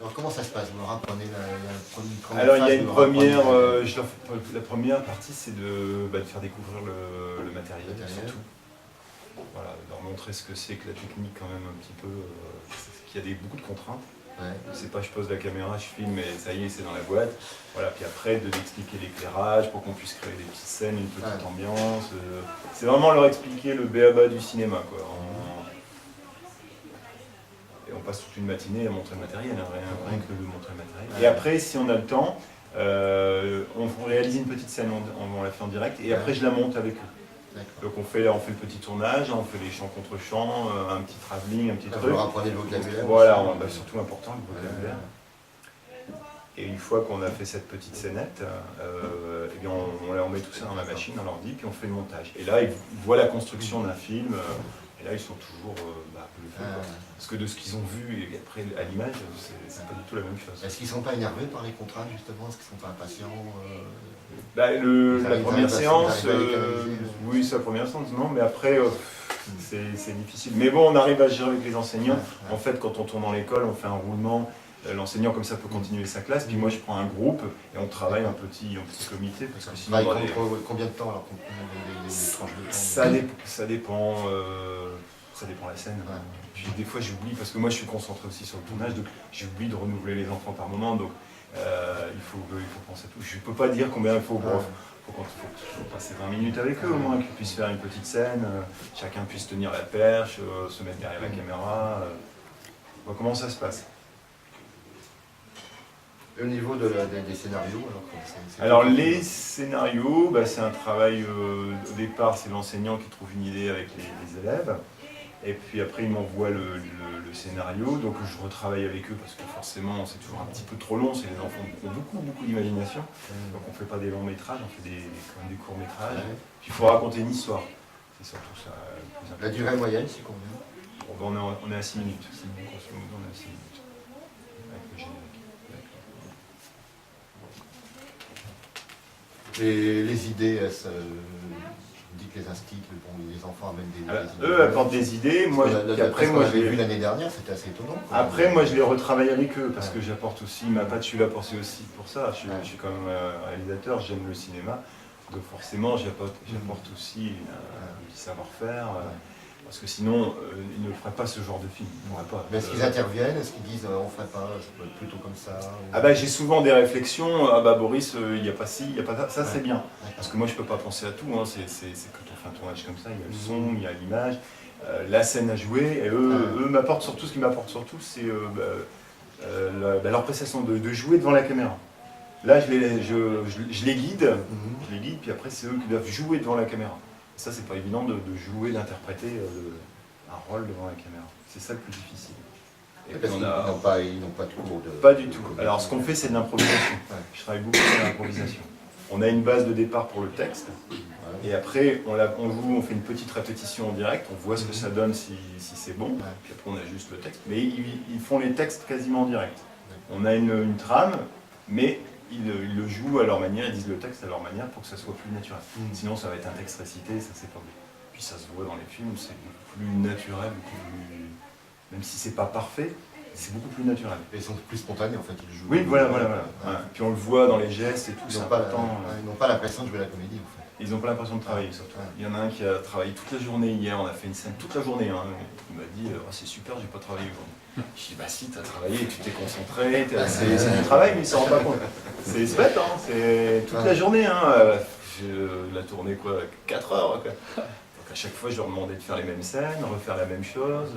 Alors comment ça se passe? Vous leur apprenez une première Alors il y a phase, une vous leur apprenez première, la première partie c'est de faire découvrir le matériel, surtout. Voilà, leur montrer ce que c'est que la technique quand même un petit peu, qu'il y a beaucoup de contraintes. Ouais. C'est pas je pose la caméra, je filme et ça y est c'est dans la boîte. Voilà, puis après d'expliquer l'éclairage pour qu'on puisse créer des petites scènes, une petite ambiance. C'est vraiment leur expliquer le b.a.-ba du cinéma quoi. Et on passe toute une matinée à montrer le matériel, hein, rien que de montrer le matériel. Et après, si on a le temps, on réalise une petite scène, on la fait en direct, et après je la monte avec eux. Donc on fait le petit tournage, on fait les chants contre chants, un petit travelling, un petit truc. Vous leur apprenez le vocabulaire. Voilà, surtout important le vocabulaire. Et une fois qu'on a fait cette petite scénette, eh bien on met tout ça dans la machine, dans l'ordi, puis on fait le montage. Et là, ils voient la construction d'un film. Et là, ils sont toujours bluffés. Parce que de ce qu'ils ont vu et après à l'image, c'est pas du tout la même chose. Est-ce qu'ils ne sont pas énervés par les contraintes, justement? Est-ce qu'ils ne sont pas impatients? La première séance, oui, c'est la première séance, non, mais après, c'est difficile. Mais bon, on arrive à gérer avec les enseignants. En fait, quand on tourne dans l'école, on fait un roulement. L'enseignant, comme ça, peut continuer sa classe. Puis moi, je prends un groupe et on travaille en petit comité. Parce que sinon, combien de temps alors les tranches de temps? Ça dépend la scène. Puis des fois, j'oublie, parce que moi, je suis concentré aussi sur le tournage, donc j'oublie de renouveler les enfants par moment. Donc il faut penser à tout. Je ne peux pas dire combien il faut. Faut passer 20 minutes avec eux au moins, qu'ils puissent faire une petite scène, chacun puisse tenir la perche, se mettre derrière la caméra. Comment ça se passe? Au niveau des scénarios, alors les scénarios, c'est un travail, au départ c'est l'enseignant qui trouve une idée avec les élèves, et puis après il m'envoie le scénario, donc je retravaille avec eux parce que forcément c'est toujours un petit peu trop long, c'est les enfants qui ont beaucoup d'imagination, donc on ne fait pas des longs métrages, on fait quand même des courts métrages, puis il faut raconter une histoire, c'est surtout ça le plus important. La durée moyenne c'est combien? On est à 6 minutes, grosso modo on est à 6 minutes. Et les idées, vous dites que les instituts, les enfants amènent des idées. Eux apportent des idées, moi j'ai vu l'année dernière, c'était assez étonnant. Après, moi je les retravaille avec eux, parce que j'apporte aussi ma patte, je suis là pour ça. Je suis quand même réalisateur, j'aime le cinéma, donc forcément j'apporte aussi du savoir-faire. Parce que sinon, ils ne feraient pas ce genre de film. Mais est-ce qu'ils interviennent? Est-ce qu'ils disent on ne ferait pas, ça peut être plutôt comme ça? J'ai souvent des réflexions, Boris, il n'y a pas ci, il n'y a pas ça, c'est bien. Parce que moi je ne peux pas penser à tout, hein. C'est quand on fait un tournage comme ça, il y a le son, il y a l'image, la scène à jouer, et eux m'apportent surtout, ce qui m'apporte surtout, c'est leur prestation de jouer devant la caméra. Là je les guide, puis après c'est eux qui doivent jouer devant la caméra. Ça, c'est pas évident de jouer, d'interpréter un rôle devant la caméra. C'est ça le plus difficile. Et parce qu'ils n'ont pas de cours de... Pas du tout. Alors, ce qu'on fait, c'est de l'improvisation. Je travaille beaucoup sur l'improvisation. On a une base de départ pour le texte, et après, on joue, on fait une petite répétition en direct, on voit ce que ça donne si c'est bon, puis après, on ajuste le texte. Mais ils font les textes quasiment en direct. On a une trame, mais ils le jouent à leur manière, ils disent le texte à leur manière pour que ça soit plus naturel. Sinon ça va être un texte récité, ça c'est pas bon. Puis ça se voit dans les films, c'est beaucoup plus naturel, même si c'est pas parfait, c'est beaucoup plus naturel. Et ils sont plus spontanés en fait, ils jouent. Oui, voilà. Puis on le voit dans les gestes et tout, c'est important. Ils n'ont pas l'impression de jouer la comédie en fait. Ils n'ont pas l'impression de travailler surtout. Il y en a un qui a travaillé toute la journée hier, on a fait une scène toute la journée. Il m'a dit c'est super, j'ai pas travaillé aujourd'hui. Je dis si, tu as travaillé, tu t'es concentré, c'est du travail, mais il s'en rend pas compte. C'est bête, c'est toute la journée. La tournée 4 heures. Donc à chaque fois, je leur demandais de faire les mêmes scènes, refaire la même chose.